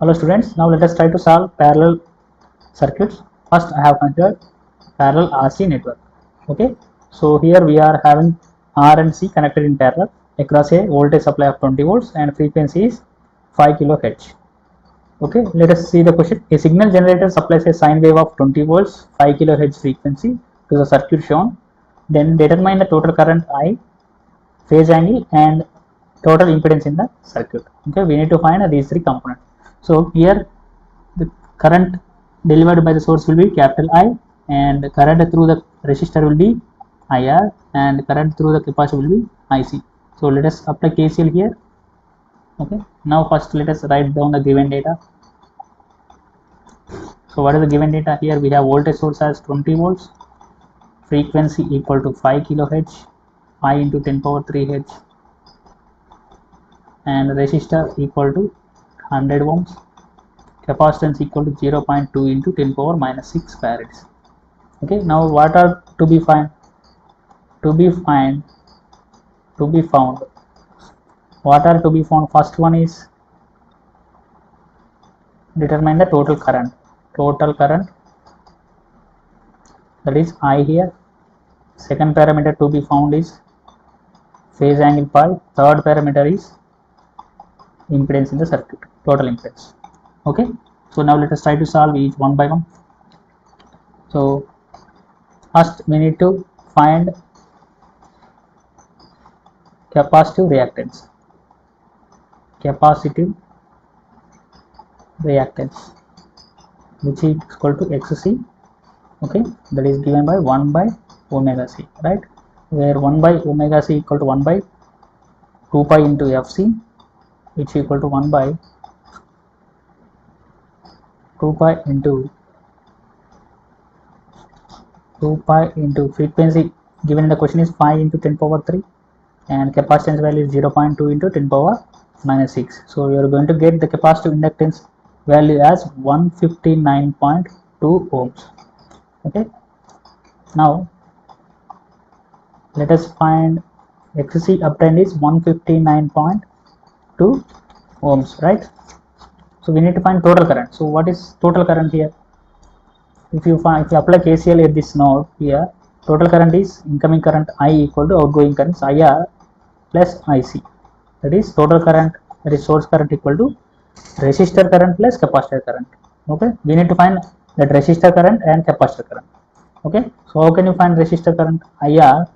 Hello students, now let us try to solve parallel circuits. First I have considered parallel RC network. Okay, so here we are having R and C connected in parallel across a voltage supply of 20 volts and frequency is 5 kHz. Okay, let us see the question. A signal generator supplies a sine wave of 20 volts 5 kHz frequency to the circuit shown. Then determine the total current I, phase angle and total impedance in the circuit. Okay, we need to find these three components. So here the current delivered by the source will be capital I, and current through the resistor will be IR, and current through the capacitor will be IC. So let us apply KCL here. Okay, now first let us write down the given data. So what is the given data here? We have voltage source as 20 volts, frequency equal to 5 kHz, 5 into 10 power 3 Hz, and resistor equal to 100 ohms, capacitance equal to 0.2 into 10 power minus 6 farads. Okay, now what are to be found? What are to be found? First one is determine the total current. That is I here. Second parameter to be found is phase angle pi. Third parameter is impedance in the circuit, total impedance. Okay, so now let us try to solve each one by one. So first we need to find capacitive reactance, which is equal to XC. Okay, that is given by 1 by omega c, right, where 1 by omega c equal to 1 by 2 pi into Fc, which is equal to 1 by 2 pi into frequency given in the question is 5 into 10 power 3, and capacitance value is 0.2 into 10 power minus 6. So you are going to get the capacitive inductance value as 159.2 ohms. Okay, now let us find XC obtained is 159.2 ohms, right? So we need to find total current. So what is total current here? If you apply KCL at this node here, total current is incoming current I equal to outgoing current IR plus IC. That is total current, that is source current equal to resistor current plus capacitor current. Okay, we need to find that resistor current and capacitor current. Okay, so how can you find resistor current? IR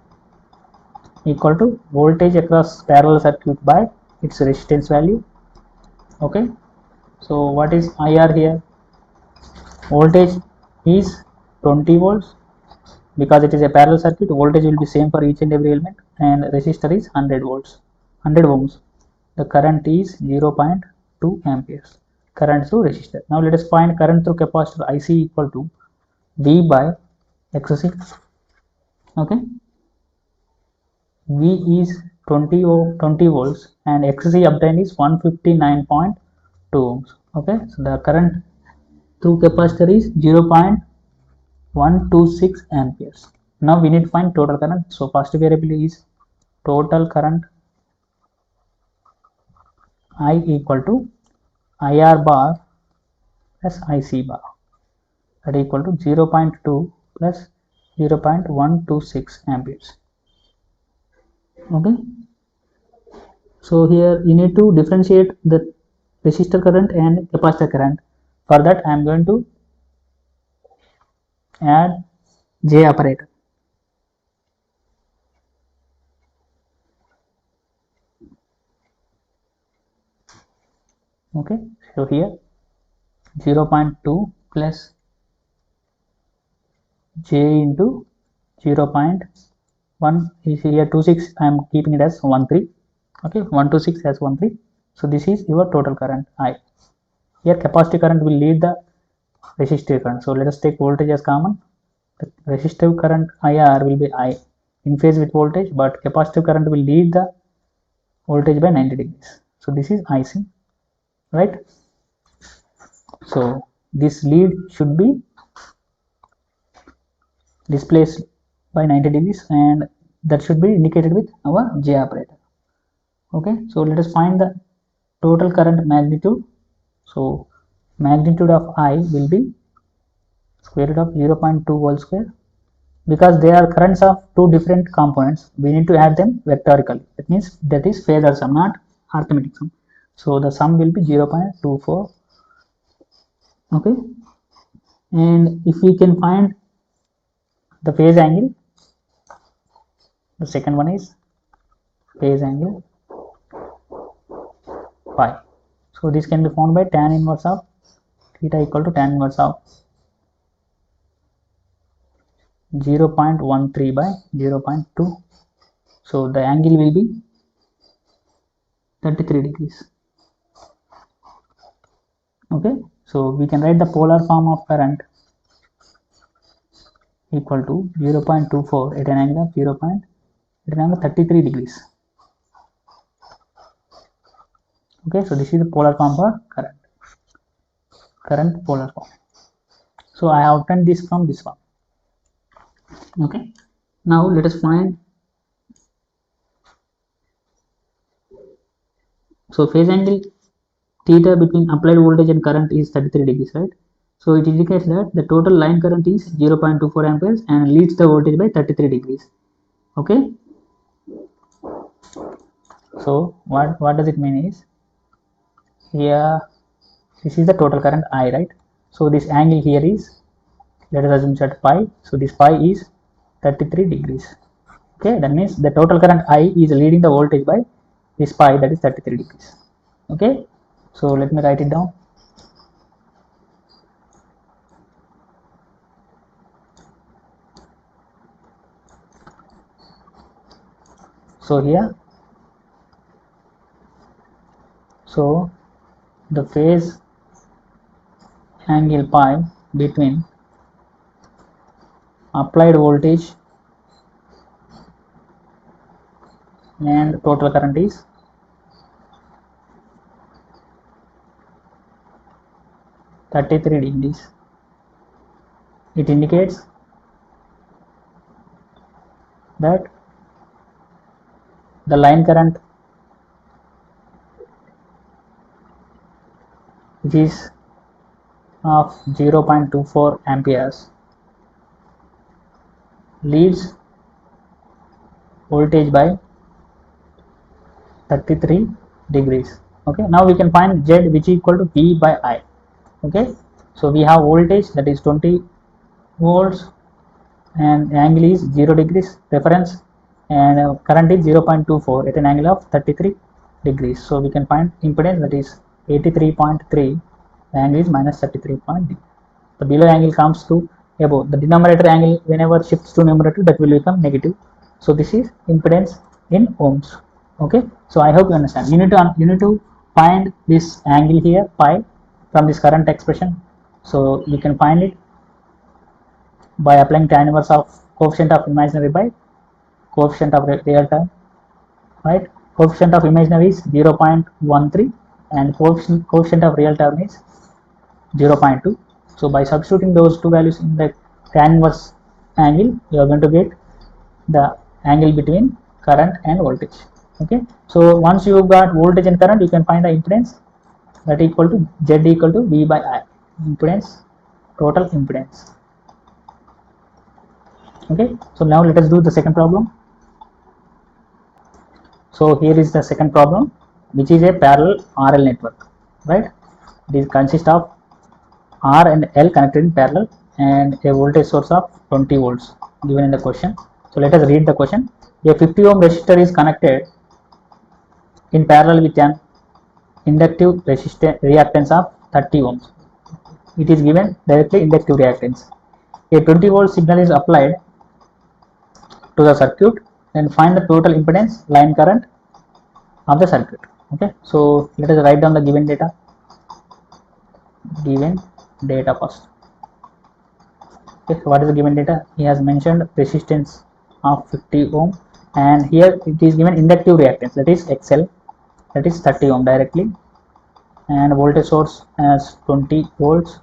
equal to voltage across parallel circuit by its resistance value. Okay, so what is IR here? Voltage is 20 volts. Because it is a parallel circuit, voltage will be same for each and every element, and resistor is 100 ohms. The current is 0.2 amperes. Current through resistor. Now let us find current through capacitor IC equal to V by XC. Okay, V is 20 volts and XC obtained is 159.2 ohms. Okay, so the current through capacitor is 0.126 amperes. Now we need to find total current. So first variable is total current I equal to IR bar plus IC bar, that equal to 0.2 plus 0.126 amperes. Okay, so here you need to differentiate the resistor current and capacitor current. For that I am going to add J operator. Okay, so here 0.2 plus J into 0.1 is here 26. I am keeping it as 13. Okay, 126 as 13. So this is your total current I. Here capacitive current will lead the resistive current. So let us take voltage as common. The resistive current IR will be I in phase with voltage, but capacitive current will lead the voltage by 90 degrees. So this is IC, right? So this lead should be displaced by 90 degrees, and that should be indicated with our J operator. Okay, so let us find the total current magnitude. So magnitude of I will be square root of 0.2 whole square. Because they are currents of two different components, we need to add them vectorically. That means that is phasor sum, not arithmetic sum. So the sum will be 0.24. Okay, and if we can find the phase angle, the second one is phase angle phi. So this can be found by tan inverse of theta equal to tan inverse of 0.13 by 0.2. So the angle will be 33 degrees. Okay, so we can write the polar form of current equal to 0.24 at an angle of 33 degrees. Okay, so this is the polar form for current polar form. So I have obtained this from this one. Okay, now let us find. So phase angle theta between applied voltage and current is 33 degrees, right? So it indicates that the total line current is 0.24 amperes and leads the voltage by 33 degrees. Okay, so what does it mean is, here this is the total current I, right? So this angle here is, let us assume that pi. So this pi is 33 degrees. Okay, that means the total current I is leading the voltage by this pi, that is 33 degrees. Okay, so let me write it down. So here, so the phase angle pi between applied voltage and total current is 33 degrees. It indicates that the line current, which is of 0.24 amperes, leads voltage by 33 degrees. Okay, now we can find Z, which is equal to V by I. Okay, so we have voltage, that is 20 volts, and angle is 0 degrees reference, and current is 0.24 at an angle of 33 degrees. So we can find impedance, that is 83.3, the angle is minus 33.3. The below angle comes to above. The denominator angle, whenever shifts to numerator, that will become negative. So this is impedance in ohms. Okay, so I hope you understand. You need to find this angle here, pi, from this current expression. So you can find it by applying tan inverse of coefficient of imaginary by coefficient of real term, right? Coefficient of imaginary is 0.13 and coefficient of real term is 0.2. So by substituting those two values in the tan inverse angle, you are going to get the angle between current and voltage. Okay, so once you got voltage and current, you can find the impedance, that equal to Z equal to V by I, impedance, total impedance. Okay, so now let us do the second problem. So here is the second problem, which is a parallel RL network, right? This consists of R and L connected in parallel and a voltage source of 20 volts given in the question. So let us read the question. A 50 ohm resistor is connected in parallel with an inductive reactance of 30 ohms. It is given directly inductive reactance. A 20 volt signal is applied to the circuit and find the total impedance, line current of the circuit. Okay, so let us write down the given data. First. Okay, so what is the given data? He has mentioned resistance of 50 ohm, and here it is given inductive reactance, that is XL, that is 30 ohm directly, and voltage source as 20 volts.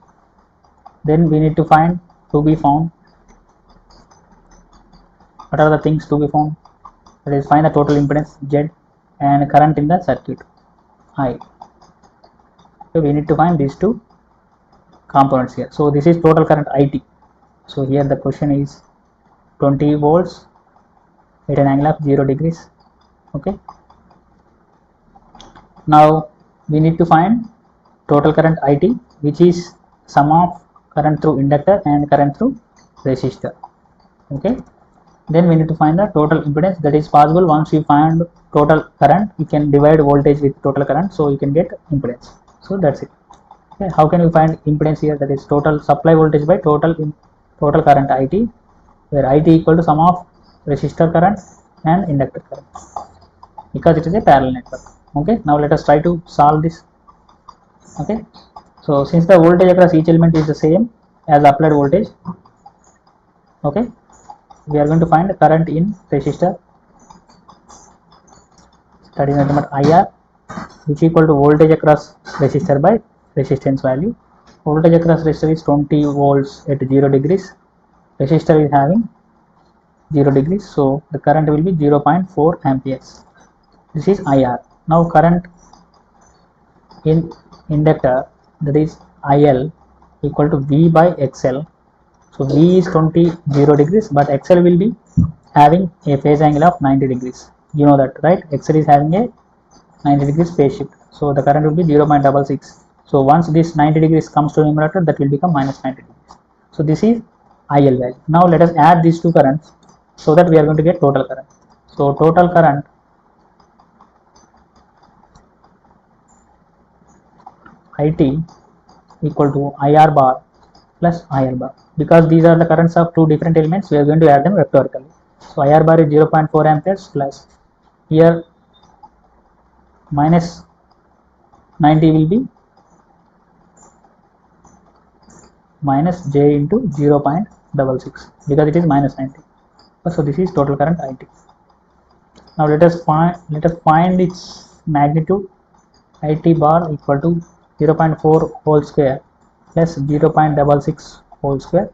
Then we need to find, to be found, what are the things to be found? That is, find the total impedance Z and current in the circuit I. So we need to find these two components here. So this is total current IT. So here the question is 20 volts at an angle of 0 degrees. Okay. Now we need to find total current IT, which is sum of current through inductor and current through resistor. Okay. Then we need to find the total impedance. That is possible. Once you find total current, you can divide voltage with total current, so you can get impedance. So that's it. Okay. How can we find impedance here? That is total supply voltage by total current IT, where IT equal to sum of resistor current and inductor current, because it is a parallel network. Okay. Now let us try to solve this. Okay. So since the voltage across each element is the same as applied voltage, okay, we are going to find the current in resistor, that is nothing but IR, which equal to voltage across resistor by resistance value. Voltage across resistor is 20 volts at 0 degrees. Resistor is having 0 degrees, so the current will be 0.4 amperes. This is IR. Now current in inductor, that is IL, equal to V by XL. So V is 0 degrees, but XL will be having a phase angle of 90 degrees. You know that, right? XL is having a 90 degrees phase shift. So the current will be 0.66. So once this 90 degrees comes to the numerator, that will become minus 90 degrees. So this is IL value. Now let us add these two currents so that we are going to get total current. So total current IT equal to IR bar plus IL bar. Because these are the currents of two different elements, we are going to add them vectorically. So IR bar is 0.4 amperes plus here minus 90 will be minus j into 0.66, because it is minus 90. So this is total current IT. Now let us find its magnitude. IT bar equal to 0.4 whole square plus 0.66 whole square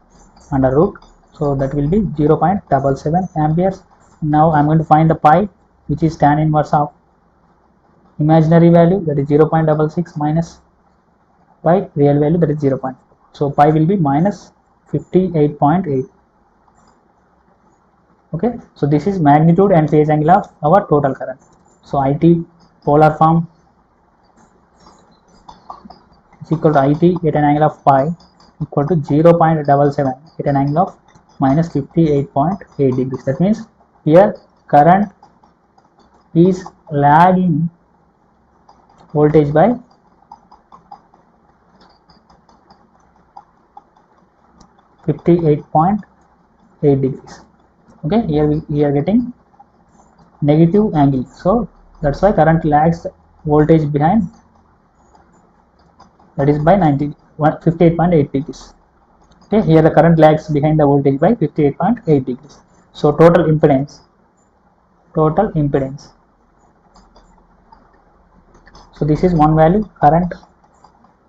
under root. So that will be 0.77 amperes. Now I am going to find the pi, which is tan inverse of imaginary value, that is 0.66 minus pi real value, that is 0.4. So pi will be minus 58.8. Okay. So this is magnitude and phase angle of our total current. So IT polar form is equal to IT at an angle of pi equal to 0.77 at an angle of minus 58.8 degrees. That means here current is lagging voltage by 58.8 degrees. Okay, here we are getting negative angle, so that's why current lags voltage behind, that is by 58.8 degrees. Okay, here the current lags behind the voltage by 58.8 degrees. So total impedance, so this is one value, current,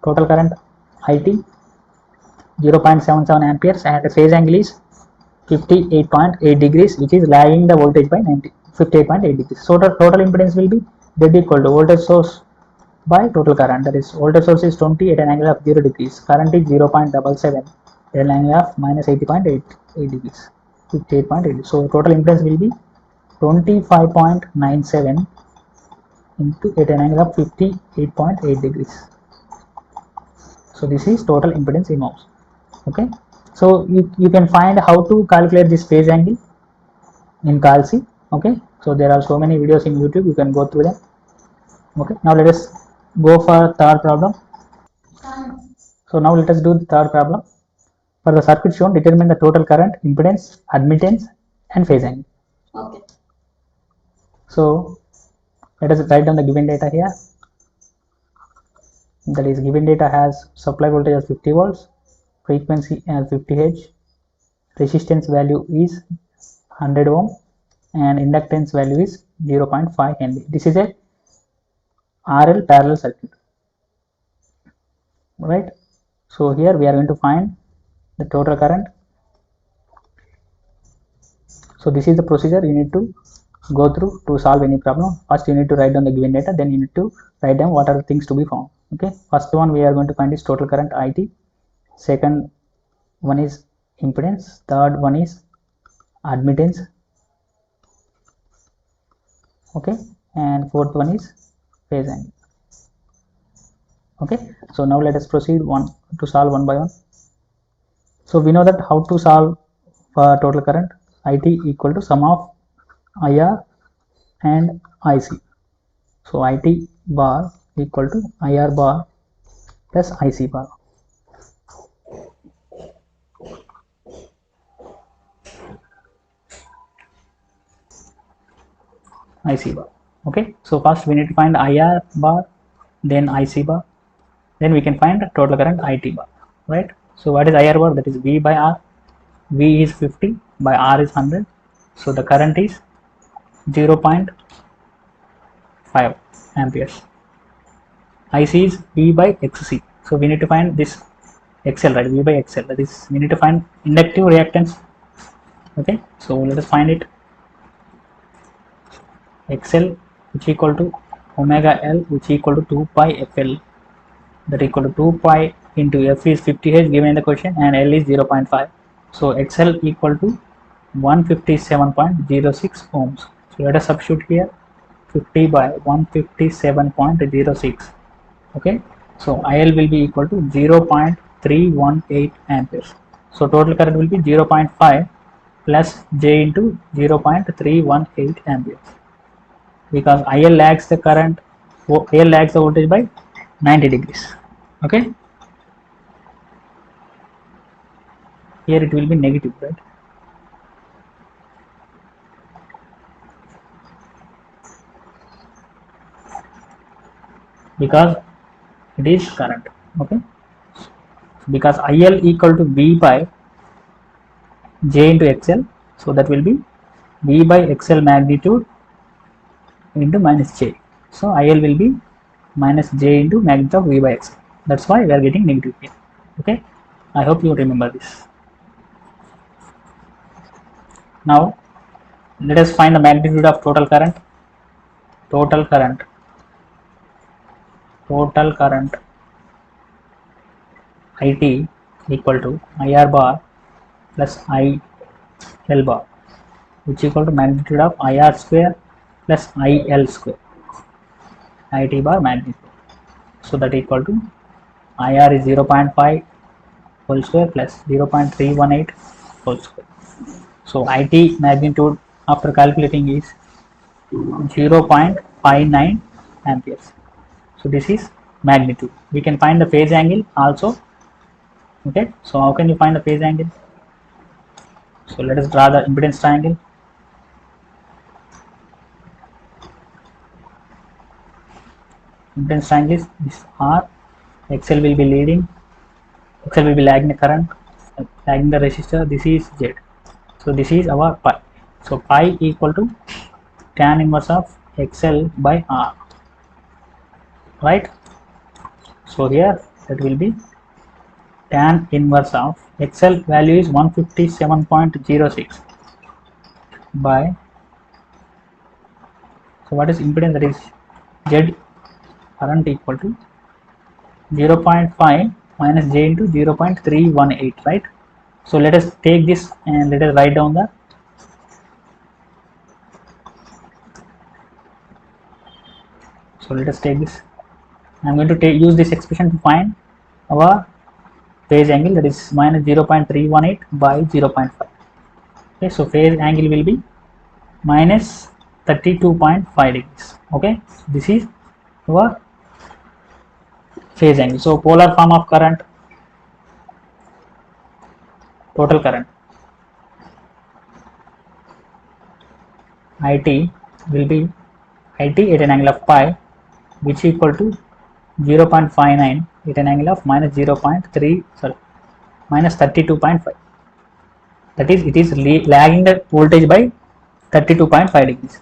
total current IT 0.77 amperes, and the phase angle is 58.8 degrees, which is lagging the voltage by 58.8 degrees. So the total impedance will be Z equal to voltage source by total current, that is voltage source is 20 at an angle of 0 degrees, current is 0.77 at an angle of minus 80.8 degrees, 58.8. So total impedance will be 25.97 into at an angle of 58.8 degrees. So this is total impedance in ohms. Okay, so you can find how to calculate this phase angle in Calci. Okay, so there are so many videos in YouTube, you can go through them. Okay, now let us go for third problem. So now let us do the third problem. For the circuit shown, determine the total current, impedance, admittance and phase angle. Okay. So let us write down the given data here. That is, given data has supply voltage as 50 volts, frequency as 50 Hz, resistance value is 100 ohm, and inductance value is 0.5 Henry. This is a RL parallel circuit, right? So here we are going to find the total current. So this is the procedure you need to go through to solve any problem. First you need to write down the given data, then you need to write down what are the things to be found. Okay, first one we are going to find is total current IT. second one is impedance, third one is admittance, okay, and fourth one is phase angle. Okay, so now let us proceed to solve one by one. So we know that how to solve for total current. IT equal to sum of IR and IC. So IT bar equal to IR bar plus IC bar. IC bar. Okay, so first we need to find IR bar, then IC bar, then we can find total current IT bar, right? So what is IR bar? That is V by R. V is 50 by R is 100. So the current is 0.5 amperes. IC is V by XC. So we need to find this XL, right? V by XL. That is, we need to find inductive reactance. Okay, so let us find it. XL which equal to omega L which equal to 2 pi FL, that equal to 2 pi into F is 50H given in the question and L is 0.5. So XL equal to 157.06 ohms. So let us substitute here 50 by 157.06. Okay, so IL will be equal to 0.318 amperes. So total current will be 0.5 plus J into 0.318 amperes, because IL lags the current, IL lags the voltage by 90 degrees. Okay, here it will be negative, right? Because it is current. Okay, because IL equal to V by J into XL, so that will be V by XL magnitude into minus J. So IL will be minus J into magnitude of V by XL. That's why we are getting negative here. Okay, I hope you remember this. Now let us find the magnitude of total current. Total current IT equal to IR bar plus IL bar, which equal to magnitude of IR square plus IL square, IT bar magnitude. So that equal to IR is 0.5 whole square plus 0.318 whole square. So IT magnitude after calculating is 0.59 amperes. So this is magnitude. We can find the phase angle also. Okay, so how can you find the phase angle? So let us draw the impedance triangle. Impedance triangle is this R, XL will be leading, XL will be lagging the current, lagging the resistor. This is Z. So this is our pi. So pi equal to tan inverse of XL by R, right? So here that will be tan inverse of XL value is 157.06 by, so what is impedance? That is Z current equal to 0.5 minus J into 0.318, right? So let us take this and let us write down the, so let us take this. I am going to use this expression to find our phase angle, that is minus 0.318 by 0.5. Okay, so phase angle will be minus 32.5 degrees. Okay, this is our phase angle. So polar form of current, total current IT will be IT at an angle of pi, which equal to 0.59 at an angle of minus 32.5. That is, it is lagging the voltage by 32.5 degrees.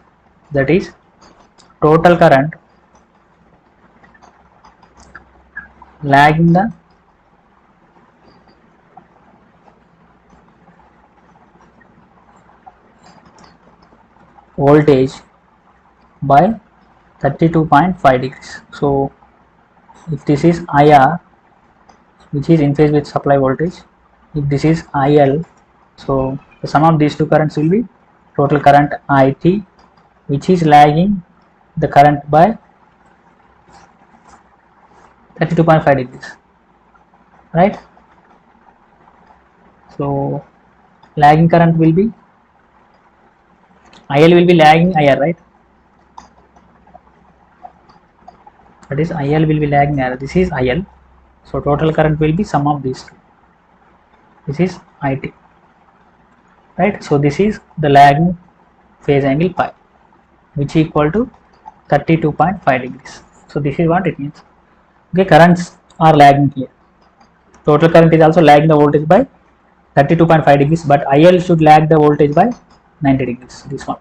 That is, total current lagging the voltage by 32.5 degrees. So if this is IR, which is in phase with supply voltage. If this is IL, so the sum of these two currents will be total current IT, which is lagging the current by 32.5 degrees, right? So lagging current will be IL will be lagging IR, right? That is IL will be lagging IR. This is IL. So total current will be sum of these two. This is IT, right? So this is the lagging phase angle pi, which is equal to 32.5 degrees. So this is what it means. Okay, currents are lagging here. Total current is also lagging the voltage by 32.5 degrees, but IL should lag the voltage by 90 degrees. This one.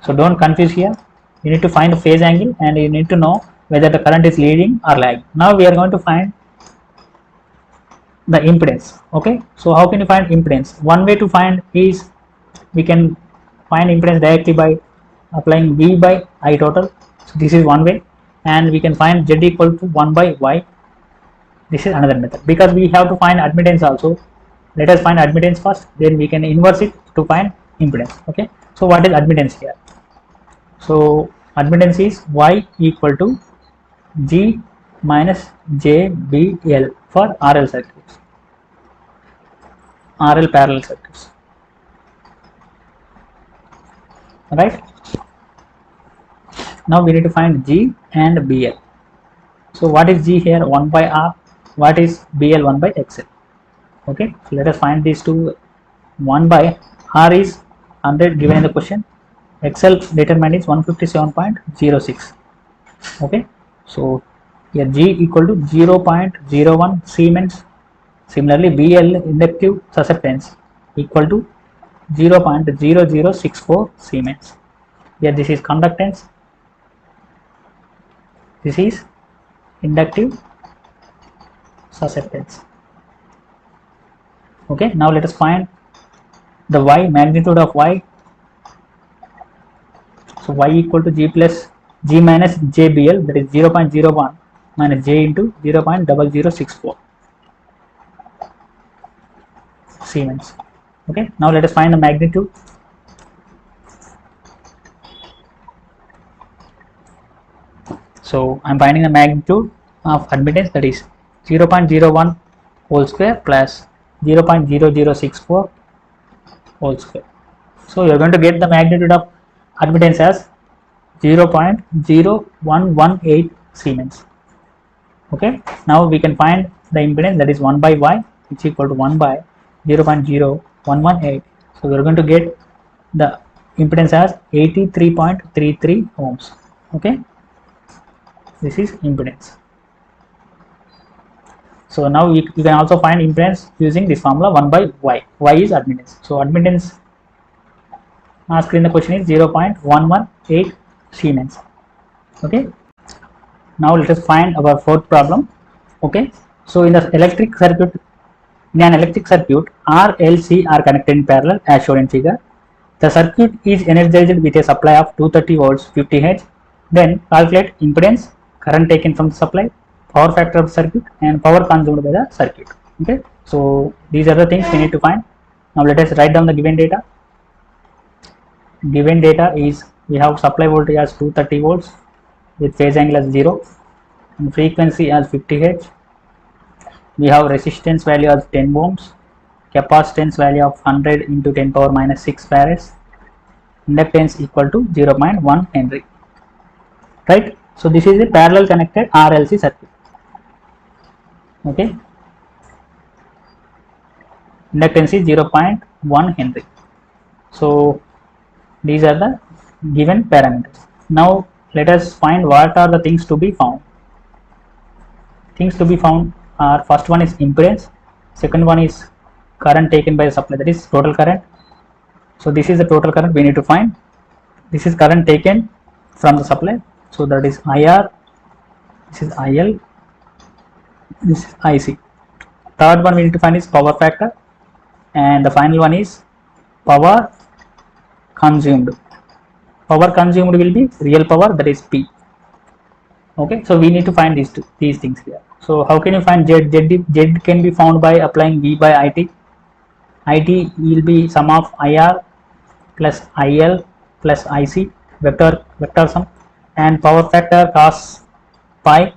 So don't confuse here. You need to find a phase angle and you need to know whether the current is leading or lagging. Now we are going to find the impedance. Okay, so how can you find impedance? One way to find is we can find impedance directly by applying V by I total. So this is one way, and we can find Z equal to 1 by Y. This is another method, because we have to find admittance also. Let us find admittance first, then we can inverse it to find impedance. Okay, so what is admittance here? So admittance is Y equal to G minus JBL for RL circuits, RL parallel circuits, right? Now we need to find G and BL. So what is G here? 1 by R. What is BL? 1 by XL. Okay, so let us find these two. 1 by R is 100 given in the question. XL determined is 157.06. Okay, so here G equal to 0.01 Siemens. Similarly, BL inductive susceptance equal to 0.0064 Siemens. Here this is conductance, this is inductive susceptance. Okay, now let us find the Y, magnitude of Y. So Y equal to G plus G minus JBL, that is 0.01 minus J into 0.0064 Siemens. Okay, now let us find the magnitude. So I am finding the magnitude of admittance, that is 0.01 whole square plus 0.0064 whole square. So you are going to get the magnitude of admittance as 0.0118 Siemens. Okay, now we can find the impedance, that is 1 by Y, which is equal to 1 by 0.0118. So we are going to get the impedance as 83.33 ohms. Okay, this is impedance. So now you can also find impedance using this formula 1 by Y. Y is admittance. So admittance asked in the question is 0.118 Siemens. Okay, now let us find our fourth problem. Okay, so in an electric circuit, R, L, C are connected in parallel as shown in figure. The circuit is energized with a supply of 230 volts 50 Hz. Then calculate impedance, current taken from the supply, power factor of the circuit, and power consumed by the circuit. Okay, so these are the things we need to find. Now let us write down the given data. Given data is, we have supply voltage as 230 volts with phase angle as 0 and frequency as 50 Hz. We have resistance value as 10 ohms, capacitance value of 100 into 10 power minus 6 farads, inductance equal to 0.1 Henry. Right? So this is a parallel connected RLC circuit. Okay, inductance is 0.1 Henry. So these are the given parameters. Now let us find what are the things to be found. Things to be found are, first one is impedance, second one is current taken by the supply, that is total current. So this is the total current we need to find. This is current taken from the supply, so that is IR, this is IL, this is IC. Third one we need to find is power factor, and the final one is power consumed. Power consumed will be real power, that is P. Okay, so we need to find these things here. So how can you find Z? Z can be found by applying V by IT. IT will be sum of IR plus IL plus IC, vector sum, and power factor cos pi.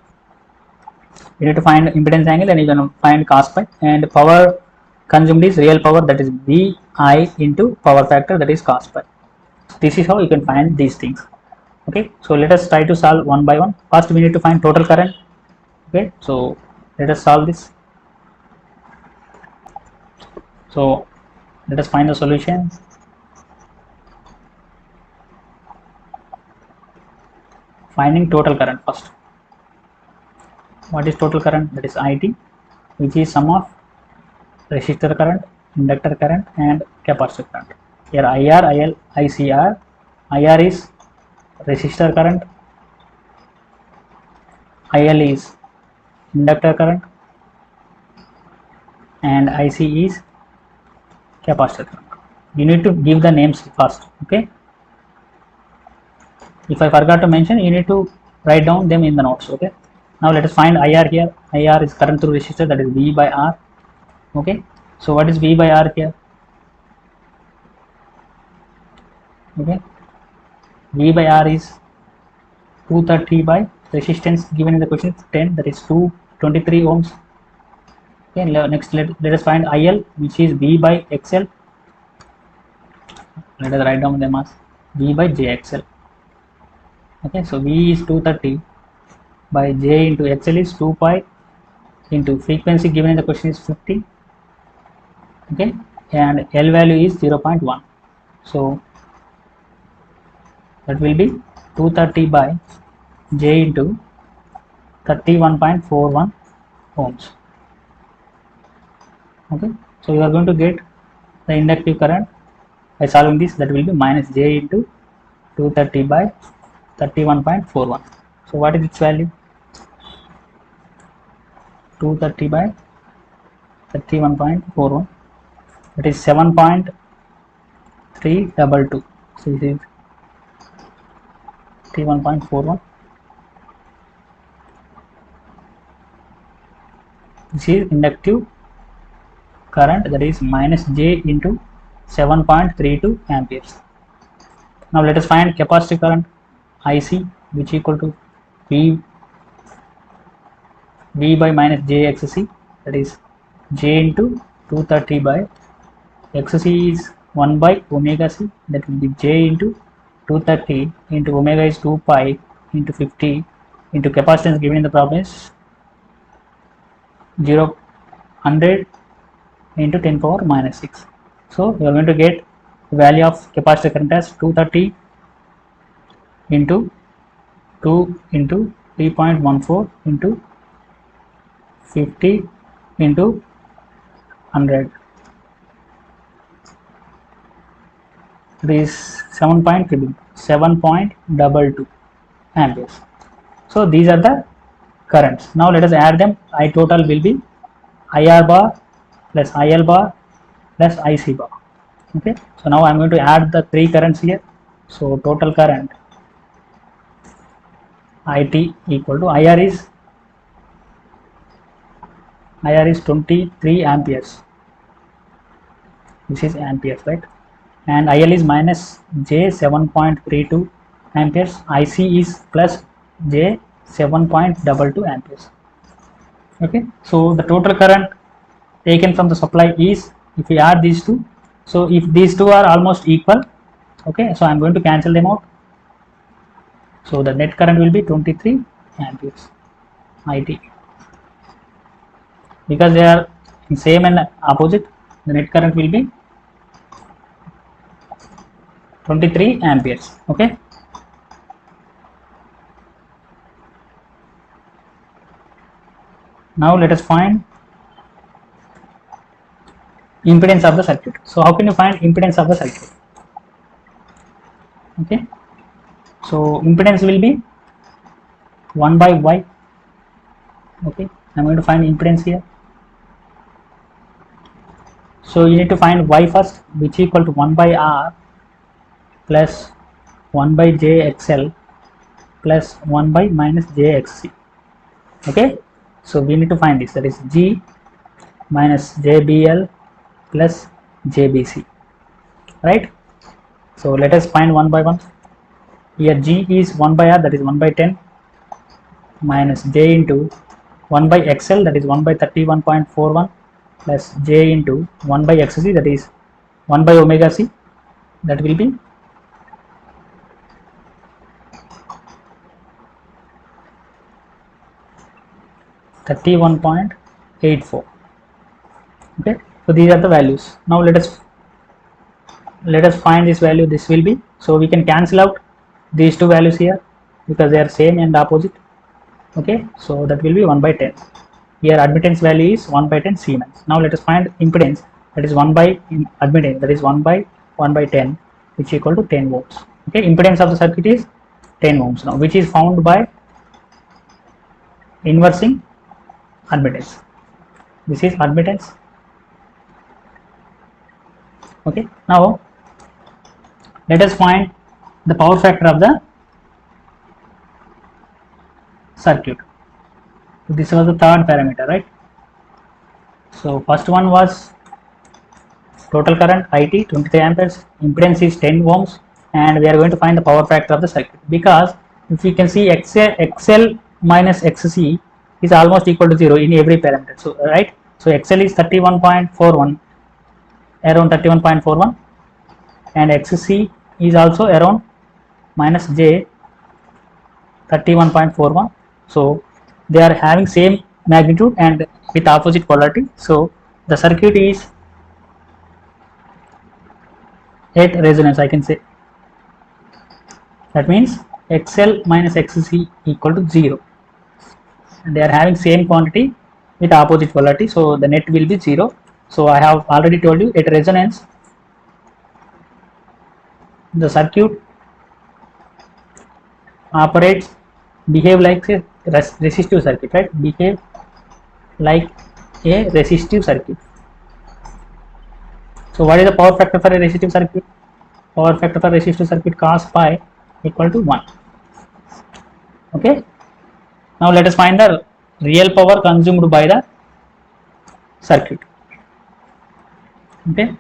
You need to find impedance angle and you can find cos pi, and power consumed is real power, that is VI into power factor, that is cos pi. This is how you can find these things. Okay, so let us try to solve one by one. First we need to find total current. Okay, so let us solve this. So let us find the solution. Finding total current first. What is total current? That is IT, which is sum of resistor current, inductor current, and capacitor current. Here IR, IL, ICR. IR is resistor current, IL is inductor current, and IC is capacitor current. You need to give the names first. Okay, if I forgot to mention, you need to write down them in the notes. Okay, now let us find IR here. IR is current through resistor, that is V by R. Okay, so what is V by R here? Okay, V by R is 230 by resistance given in the question 10, that is 223 ohms. Okay, next let us find IL, which is V by XL. Let us write down them as V by JXL. Okay, so V is 230 by J into XL is 2 pi into frequency given in the question is 50. Okay, and L value is 0.1. So that will be 230 by J into 31.41 ohms. Okay, so you are going to get the inductive current by solving this, that will be minus J into 230 by 31.41. So what is its value? 230 by 31.41, that is 7.322. So this is 31.41. This is inductive current, that is minus J into 7.32 amperes. Now let us find capacitive current IC, which equal to V by minus J XC, that is J into 230 by XC is 1 by omega C, that will be J into 230 into omega is 2 pi into 50 into capacitance given in the problem is 100 into 10 power minus 6. So we are going to get the value of capacitor current as 230 into 2 into 3.14 into 50 into 100. This 7.22 amperes. So these are the currents. Now let us add them. I total will be IR bar plus IL bar plus IC bar. Okay, so now I am going to add the three currents here. So total current IT equal to IR is 23 amperes. This is amperes, right? And IL is minus J 7.32 amperes. IC is plus J 7.22 amperes. Okay, so the total current taken from the supply is, if we add these two, so if these two are almost equal, okay, so I am going to cancel them out. So the net current will be 23 amperes IT. Because they are same and opposite, the net current will be 23 amperes. Okay, now let us find impedance of the circuit. So how can you find impedance of the circuit? Okay, so impedance will be 1 by Y. Okay, I'm going to find impedance here. So you need to find Y first, which equal to 1 by R plus 1 by JXL plus 1 by minus JXC. Okay, So we need to find this, that is G minus JBL plus JBC, right? So let us find one by one. Here G is 1 by R, that is 1 by 10, minus J into 1 by XL, that is 1 by 31.41, plus J into 1 by XC, that is 1 by omega C, that will be 31.84. Okay, so these are the values. Now let us find this value. This will be, so we can cancel out these two values here because they are same and opposite. Okay, so that will be 1 by 10. Here admittance value is 1 by 10 Siemens. Now let us find impedance, that is 1 by admittance, that is 1 by 10, which is equal to 10 volts. Okay, impedance of the circuit is 10 ohms now, which is found by inversing admittance. This is admittance. Okay, now let us find the power factor of the circuit. This was the third parameter, right? So first one was total current IT 23 amperes, impedance is 10 ohms, and we are going to find the power factor of the circuit, because if we can see XL minus XC is almost equal to 0 in every parameter. So right, so XL is 31.41, around 31.41, and XC is also around minus J 31.41. So they are having same magnitude and with opposite polarity. So the circuit is at resonance, I can say. That means XL minus XC equal to 0. They are having same quantity with opposite polarity, so the net will be 0. So I have already told you, at resonance the circuit operates, behave like a resistive circuit, right? Behave like a resistive circuit. So what is the power factor for a resistive circuit? Power factor for resistive circuit cos pi equal to 1. Okay, now let us find the real power consumed by the circuit. Okay,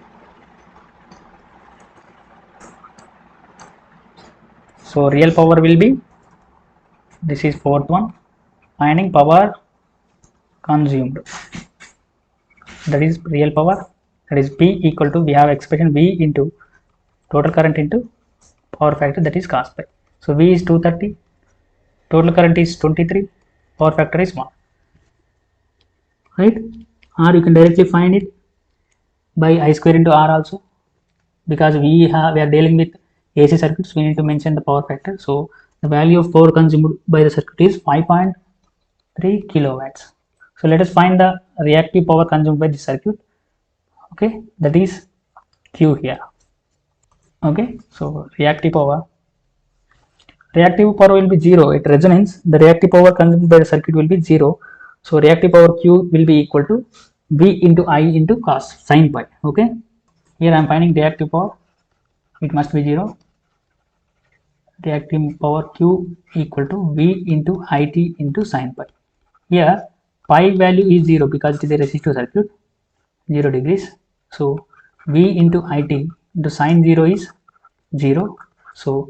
so real power will be, this is fourth one, finding power consumed, that is real power, that is P equal to, we have expression V into total current into power factor, that is cos pi. So V is 230, total current is 23, power factor is 1, right? Or you can directly find it by I square into R also, because we are dealing with AC circuits, we need to mention the power factor. So the value of power consumed by the circuit is 5.3 kilowatts. So let us find the reactive power consumed by the circuit. Okay, that is Q here. Okay, so reactive power will be 0 at resonance. The reactive power consumed by the circuit will be 0. So reactive power Q will be equal to V into I into cos sin pi. Okay, here I am finding reactive power, it must be 0. Reactive power Q equal to V into IT into sin pi. Here pi value is 0 because it is a resistive circuit, 0 degrees. So V into IT into sin 0 is 0. So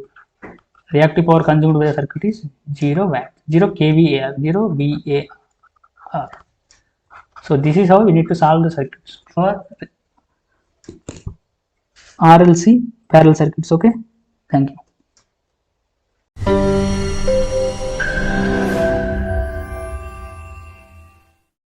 reactive power consumed by the circuit is 0 watt, 0 kVAR, 0 VAR. So this is how we need to solve the circuits for RLC parallel circuits. Okay, thank you.